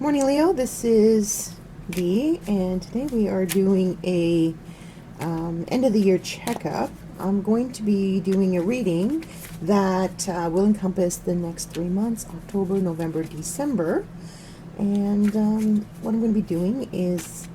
Morning, Leo. This is Dee, and today we are doing a end of the year checkup. I'm going to be doing a reading that will encompass the next 3 months, October, November, December. And what I'm going to be doing is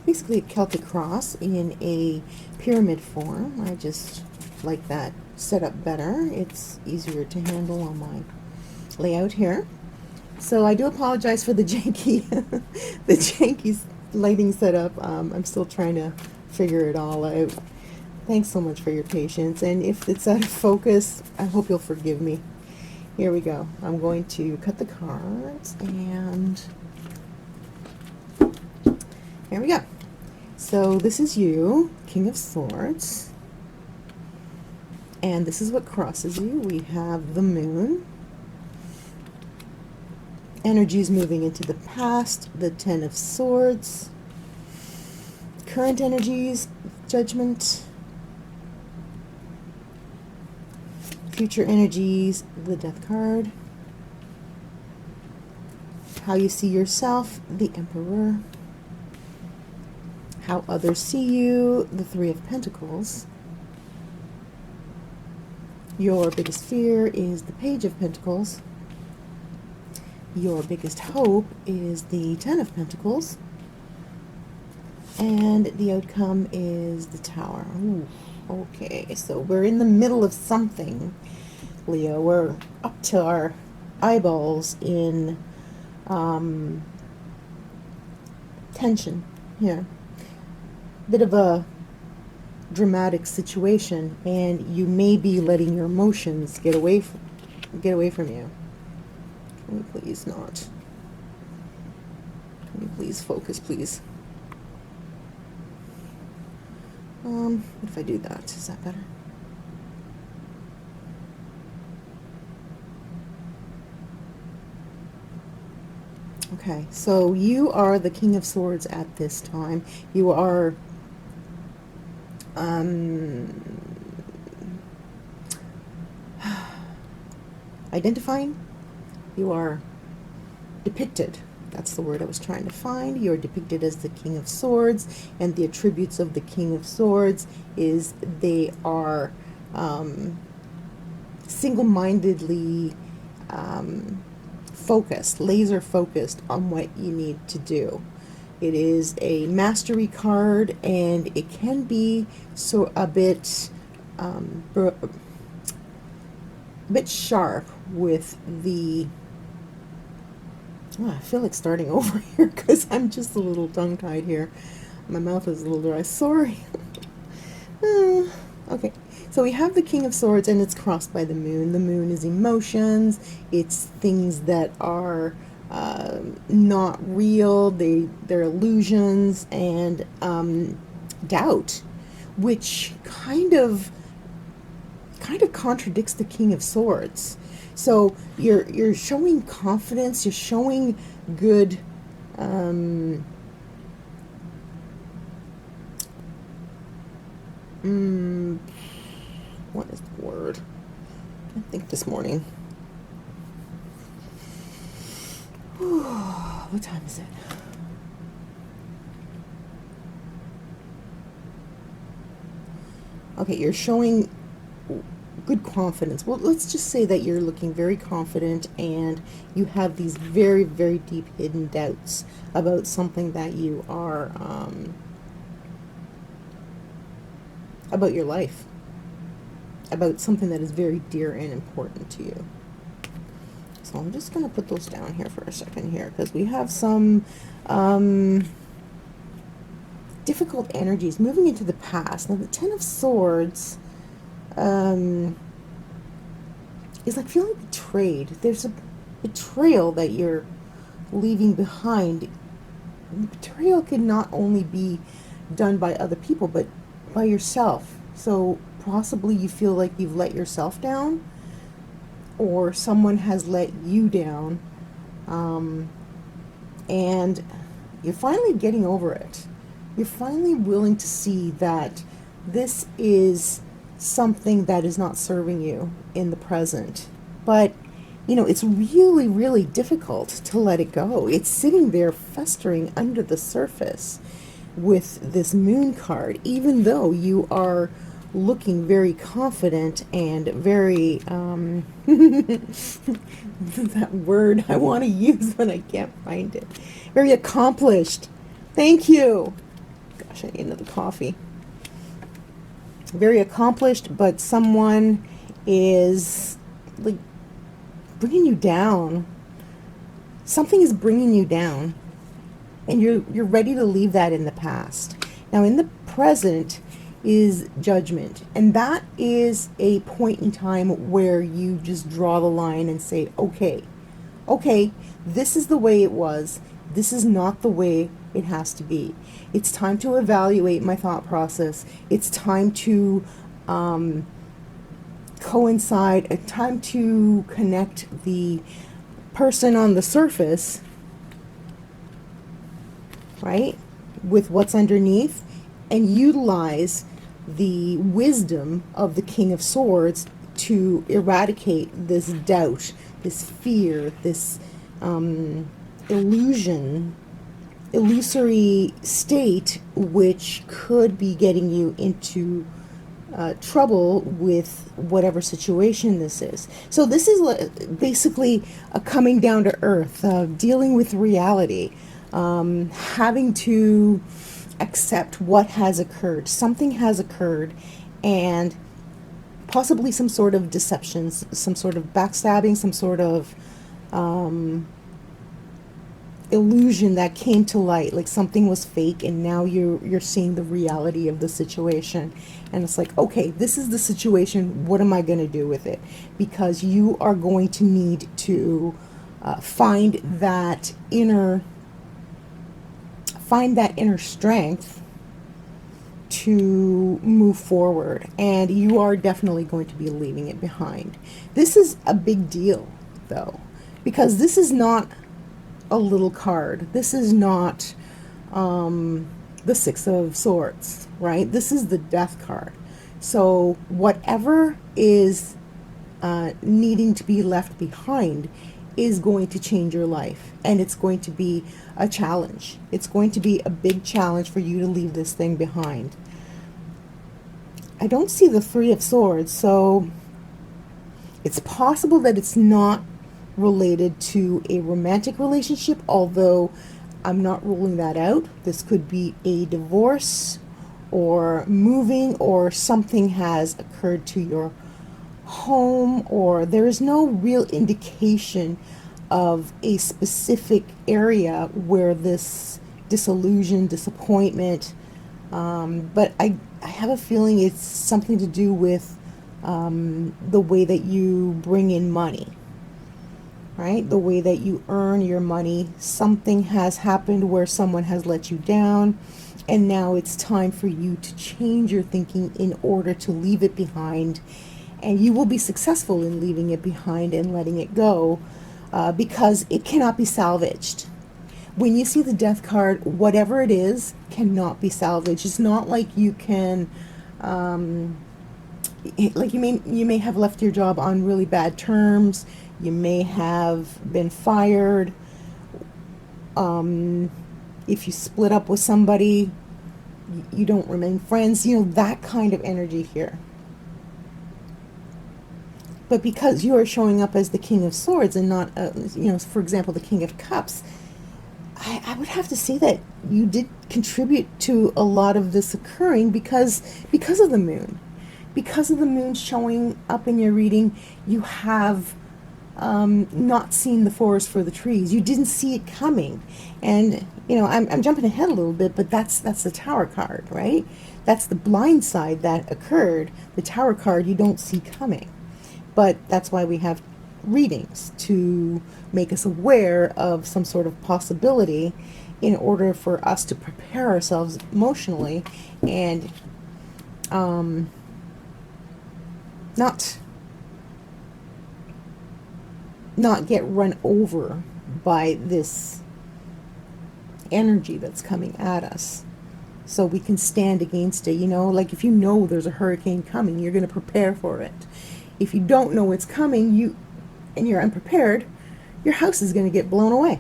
basically a Celtic cross in a pyramid form. I just like that setup better. It's easier to handle on my layout here. So I do apologize for the janky, the janky lighting setup. I'm still trying to figure it all out. Thanks so much for your patience, and if it's out of focus, I hope you'll forgive me. Here we go. I'm going to cut the cards, and here we go. So this is you, King of Swords, and this is what crosses you. We have the Moon. Energies moving into the past, the Ten of Swords. Current energies, Judgment. Future energies, the Death card. How you see yourself, the Emperor. How others see you, the Three of Pentacles. Your biggest fear is the Page of Pentacles. Your biggest hope is the Ten of Pentacles. And the outcome is the Tower. Ooh, okay, so we're in the middle of something, Leo. We're up to our eyeballs in tension here. Bit of a dramatic situation, and you may be letting your emotions get away from you. Can we please not? Can you please focus, please? What if I do that? Is that better? Okay, so you are the King of Swords at this time. You are identifying. You are depicted. That's the word I was trying to find. You're depicted as the King of Swords, and the attributes of the King of Swords is they are single-mindedly focused, laser focused on what you need to do. It is a mastery card, and it can be a bit sharp with the I feel like starting over here because I'm just a little tongue-tied here. My mouth is a little dry. Sorry. Okay, so we have the King of Swords, and it's crossed by the Moon. The Moon is emotions. It's things that are not real. They're illusions, and doubt, which kind of contradicts the King of Swords. So you're showing confidence, you're showing good what is the word? I think this morning. What time is it? Okay, you're showing good confidence. Well, let's just say that you're looking very confident, and you have these very, very deep hidden doubts about something that you are about your life, about something that is very dear and important to you. So I'm just going to put those down here for a second here, because we have some difficult energies moving into the past. Now the Ten of Swords is like feeling betrayed. There's a betrayal that you're leaving behind. And betrayal can not only be done by other people, but by yourself. So possibly you feel like you've let yourself down, or someone has let you down, and you're finally getting over it. You're finally willing to see that this is something that is not serving you in the present. But you know, it's really, really difficult to let it go. It's sitting there festering under the surface with this moon card, even though you are looking very confident and very, that word I want to use but I can't find it. Very accomplished. Thank you. Gosh, I need another coffee. Very accomplished, but someone is like bringing you down. Something is bringing you down, and you're ready to leave that in the past. Now, in the present is judgment, and that is a point in time where you just draw the line and say, okay, this is the way it was. This is not the way it has to be. It's time to evaluate my thought process. It's time to coincide, time to connect the person on the surface, right, with what's underneath, and utilize the wisdom of the King of Swords to eradicate this doubt, this fear, this illusory state, which could be getting you into trouble with whatever situation this is. So this is basically a coming down to earth, dealing with reality, having to accept what has occurred. Something has occurred, and possibly some sort of deception, some sort of backstabbing, some sort of illusion that came to light, like something was fake, and now you're seeing the reality of the situation, and it's like, okay, this is the situation, what am I going to do with it? Because you are going to need to find that inner strength to move forward, and you are definitely going to be leaving it behind. This is a big deal, though, because this is not a little card. This is not the Six of Swords, right? This is the Death card. So whatever is needing to be left behind is going to change your life, and it's going to be a challenge. It's going to be a big challenge for you to leave this thing behind. I don't see the Three of Swords, so it's possible that it's not related to a romantic relationship, although I'm not ruling that out. This could be a divorce or moving, or something has occurred to your home, or there is no real indication of a specific area where this disillusion, disappointment, but I have a feeling it's something to do with the way that you bring in money, right? The way that you earn your money. Something has happened where someone has let you down, and now it's time for you to change your thinking in order to leave it behind, and you will be successful in leaving it behind and letting it go, because it cannot be salvaged. When you see the Death card, whatever it is cannot be salvaged. It's not like you can, like you may have left your job on really bad terms. You may have been fired. If you split up with somebody, you don't remain friends. You know, that kind of energy here. But because you are showing up as the King of Swords and not, you know, for example, the King of Cups, I would have to say that you did contribute to a lot of this occurring because of the moon. Because of the moon showing up in your reading, you have not seen the forest for the trees. You didn't see it coming. And, you know, I'm jumping ahead a little bit, but that's the Tower card, right? That's the blind side that occurred. The Tower card you don't see coming. But that's why we have readings, to make us aware of some sort of possibility in order for us to prepare ourselves emotionally and not get run over by this energy that's coming at us, so we can stand against it. You know, like if you know there's a hurricane coming, you're going to prepare for it. If you don't know it's coming, and you're unprepared, your house is going to get blown away.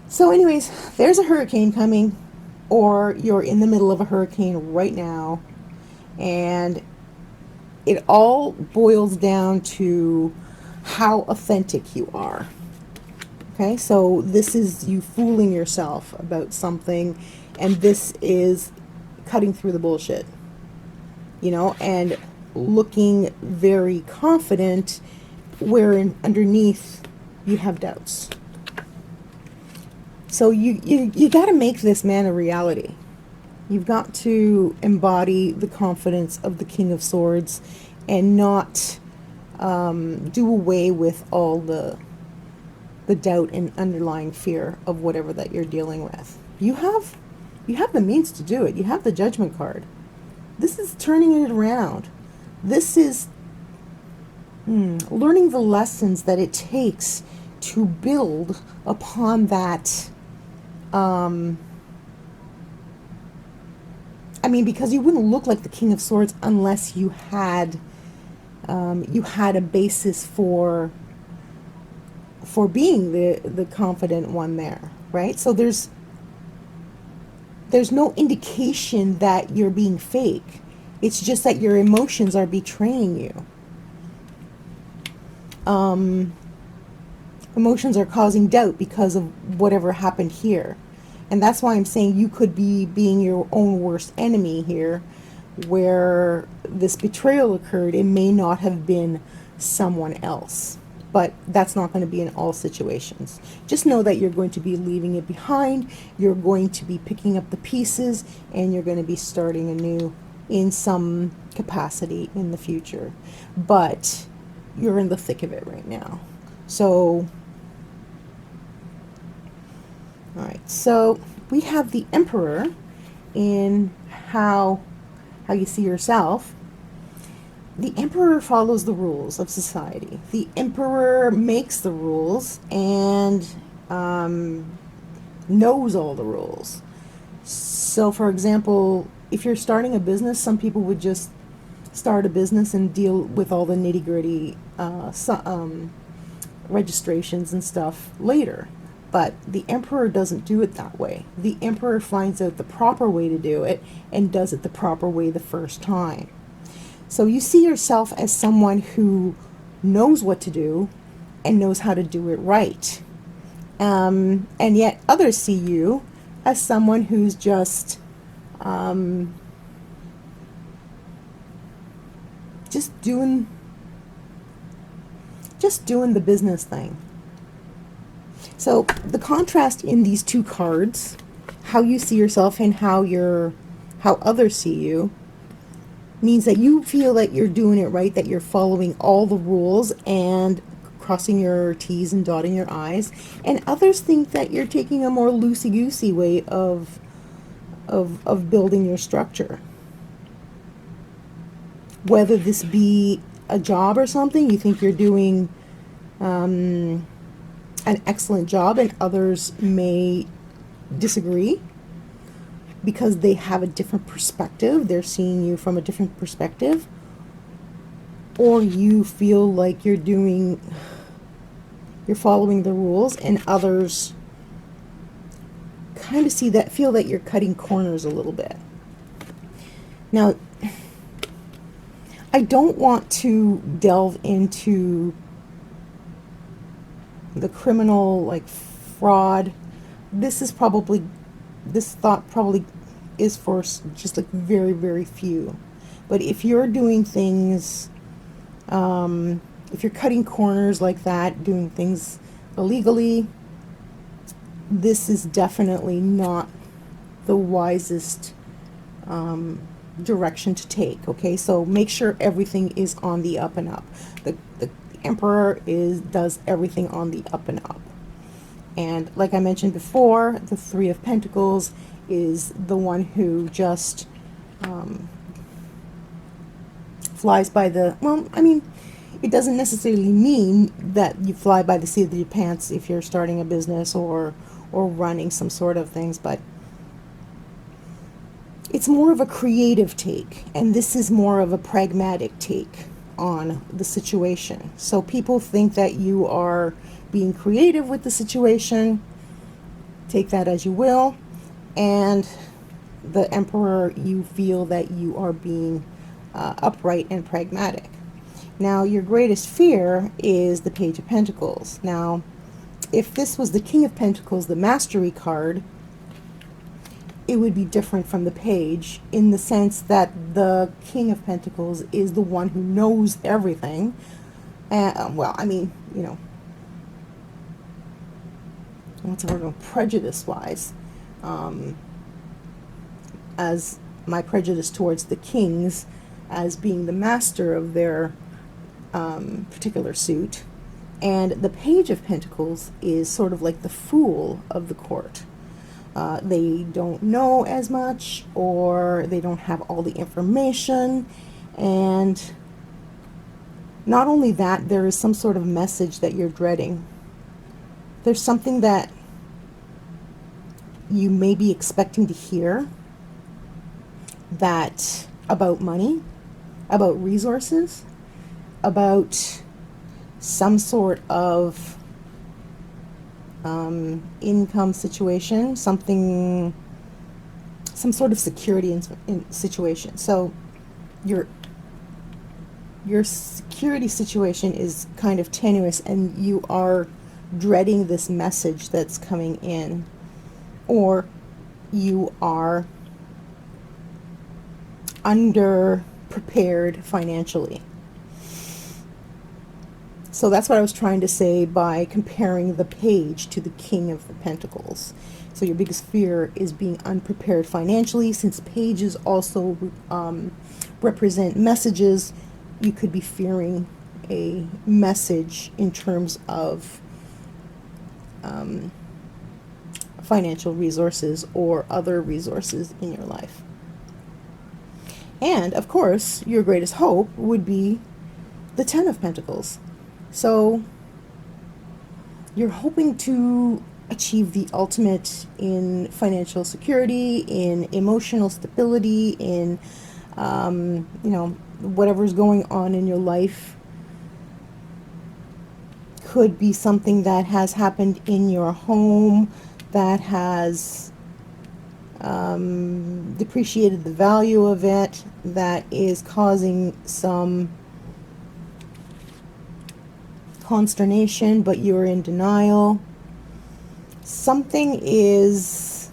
So anyways, there's a hurricane coming, or you're in the middle of a hurricane right now, and it all boils down to how authentic you are. Okay, so this is you fooling yourself about something, and this is cutting through the bullshit, you know, and looking very confident where underneath you have doubts. So you got to make this man a reality. You've got to embody the confidence of the King of Swords and not do away with all the doubt and underlying fear of whatever that you're dealing with. You have the means to do it. You have the Judgment card. This is turning it around. This is learning the lessons that it takes to build upon that. I mean, because you wouldn't look like the King of Swords unless you had a basis for being the confident one there, right? So there's no indication that you're being fake. It's just that your emotions are betraying you. Emotions are causing doubt because of whatever happened here. And that's why I'm saying you could be being your own worst enemy here, where this betrayal occurred. It may not have been someone else, but that's not going to be in all situations. Just know that you're going to be leaving it behind. You're going to be picking up the pieces, and you're going to be starting anew in some capacity in the future. But you're in the thick of it right now. So, all right, so we have the Emperor in how you see yourself. The Emperor follows the rules of society. The Emperor makes the rules and knows all the rules. So, for example, if you're starting a business, some people would just start a business and deal with all the nitty-gritty registrations and stuff later. But the Emperor doesn't do it that way. The Emperor finds out the proper way to do it and does it the proper way the first time. So you see yourself as someone who knows what to do and knows how to do it right. And yet others see you as someone who's just doing the business thing. So the contrast in these two cards, how you see yourself and how others see you, means that you feel that you're doing it right, that you're following all the rules and crossing your T's and dotting your I's, and others think that you're taking a more loosey-goosey way of building your structure. Whether this be a job or something, you think you're doing an excellent job, and others may disagree because they have a different perspective. They're seeing you from a different perspective. Or you feel like you're following the rules, and others kind of feel that you're cutting corners a little bit. Now, I don't want to delve into the criminal, like fraud. This thought probably is for just like very, very few. But if you're doing things, if you're cutting corners like that, doing things illegally, this is definitely not the wisest direction to take. Okay, so make sure everything is on the up and up. The Emperor does everything on the up and up. And like I mentioned before, the Three of Pentacles is the one who just flies by the, well, I mean, it doesn't necessarily mean that you fly by the seat of your pants if you're starting a business or running some sort of things, but it's more of a creative take, and this is more of a pragmatic take. on the situation. So people think that you are being creative with the situation. Take that as you will. And the Emperor, you feel that you are being upright and pragmatic. Now, your greatest fear is the Page of Pentacles. Now, if this was the King of Pentacles, the Mastery card, it would be different from the Page in the sense that the King of Pentacles is the one who knows everything. Well, I mean, you know, what's the word? Prejudice-wise, as my prejudice towards the kings as being the master of their particular suit. And the Page of Pentacles is sort of like the fool of the court. They don't know as much, or they don't have all the information. And not only that, there is some sort of message that you're dreading. There's something that you may be expecting to hear that about money, about resources, about some sort of income situation, some sort of security in situation. So your security situation is kind of tenuous, and you are dreading this message that's coming in, or you are underprepared financially. So that's what I was trying to say by comparing the Page to the King of the Pentacles. So your biggest fear is being unprepared financially. Since pages also represent messages, you could be fearing a message in terms of financial resources or other resources in your life. And of course, your greatest hope would be the Ten of Pentacles. So you're hoping to achieve the ultimate in financial security, in emotional stability, in you know, whatever's going on in your life. Could be something that has happened in your home that has depreciated the value of it, that is causing some consternation, but you're in denial. Something is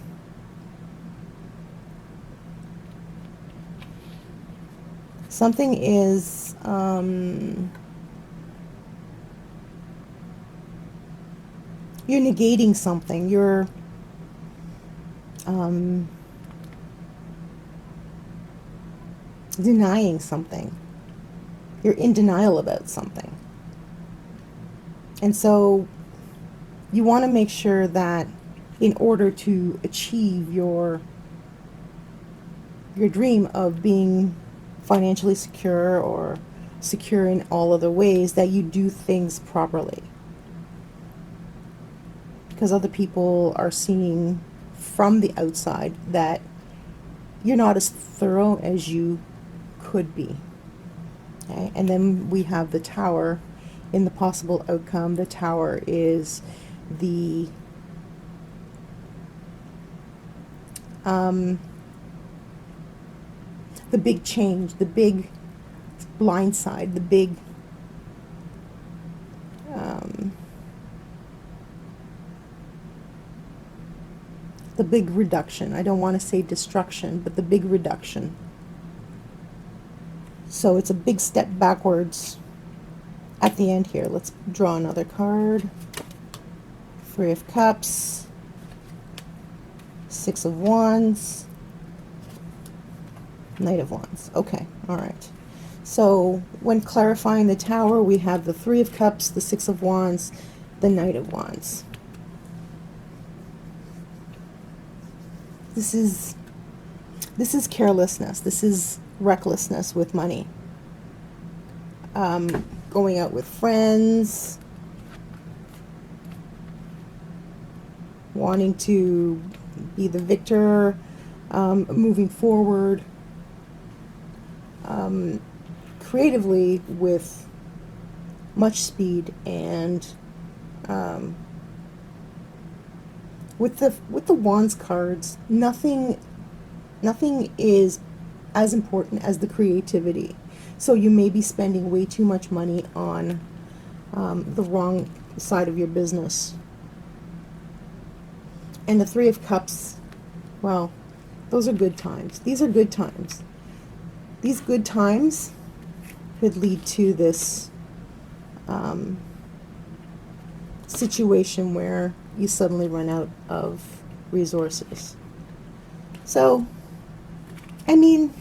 you're negating something. You're denying something. You're in denial about something. And so you want to make sure that in order to achieve your dream of being financially secure, or secure in all other ways, that you do things properly. Because other people are seeing from the outside that you're not as thorough as you could be. Okay? And then we have the Tower in the possible outcome. The Tower is the big change, the big blind side, the big reduction. I don't want to say destruction, but the big reduction. So it's a big step backwards at the end here. Let's draw another card. Three of Cups, Six of Wands, Knight of Wands. Okay, all right. So when clarifying the Tower, we have the Three of Cups, the Six of Wands, the Knight of Wands. This is carelessness. This is recklessness with money. Going out with friends, wanting to be the victor, moving forward, creatively with much speed, and with the Wands cards, nothing is as important as the creativity. So you may be spending way too much money on the wrong side of your business. And the Three of Cups, well, those are good times. These are good times. These good times could lead to this situation where you suddenly run out of resources. So, I mean,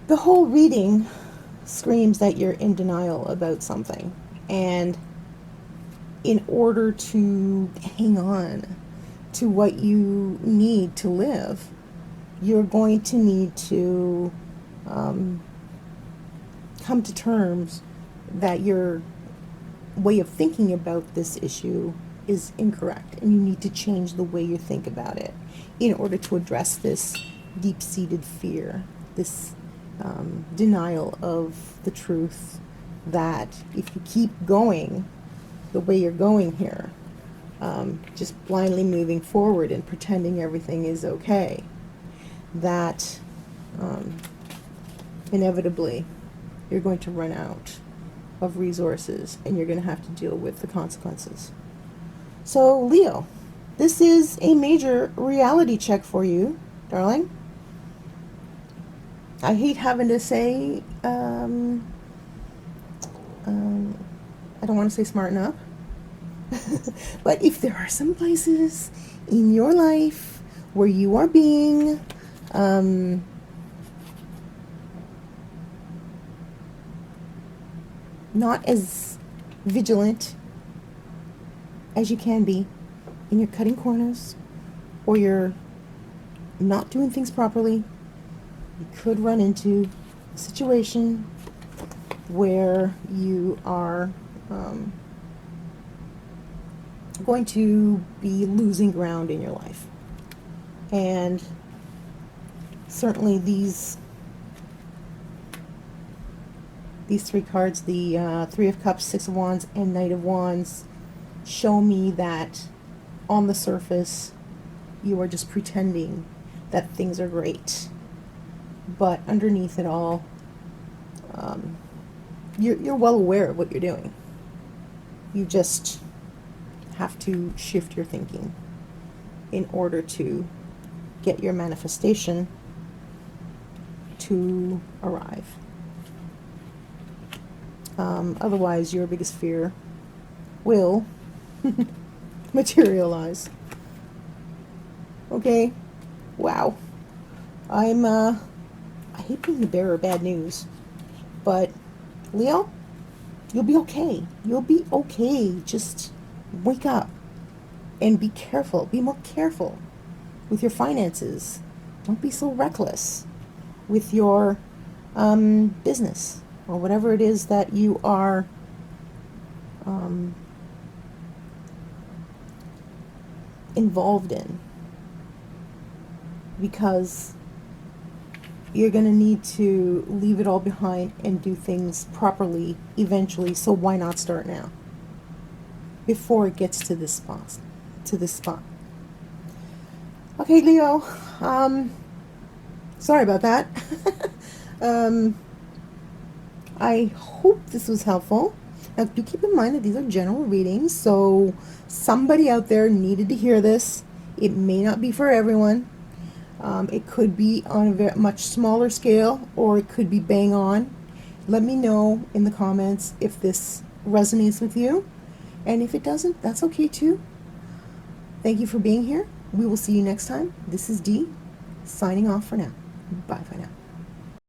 the whole reading screams that you're in denial about something, and in order to hang on to what you need to live, you're going to need to come to terms that your way of thinking about this issue is incorrect, and you need to change the way you think about it in order to address this deep-seated fear, this denial of the truth that if you keep going the way you're going here, just blindly moving forward and pretending everything is okay, that inevitably you're going to run out of resources and you're going to have to deal with the consequences. So, Leo, this is a major reality check for you, darling. I hate having to say, I don't want to say smarten up, but if there are some places in your life where you are being not as vigilant as you can be, and you're cutting corners, or you're not doing things properly, you could run into a situation where you are going to be losing ground in your life. And certainly these three cards, the Three of Cups, Six of Wands, and Knight of Wands, show me that on the surface you are just pretending that things are great, but underneath it all, you're well aware of what you're doing. You just have to shift your thinking in order to get your manifestation to arrive. Otherwise, your biggest fear will materialize. Okay? Wow. I hate being the bearer of bad news, but Leo, you'll be okay. You'll be okay. Just wake up and be careful. Be more careful with your finances. Don't be so reckless with your business or whatever it is that you are involved in, because you're going to need to leave it all behind and do things properly eventually. So why not start now, before it gets to this spot? Okay, Leo, sorry about that. I hope this was helpful. Now, do keep in mind that these are general readings, so somebody out there needed to hear this. It may not be for everyone. It could be on a very much smaller scale, or it could be bang on. Let me know in the comments if this resonates with you, and if it doesn't, that's okay too. Thank you for being here. We will see you next time. This is Dee, signing off for now. Bye for now.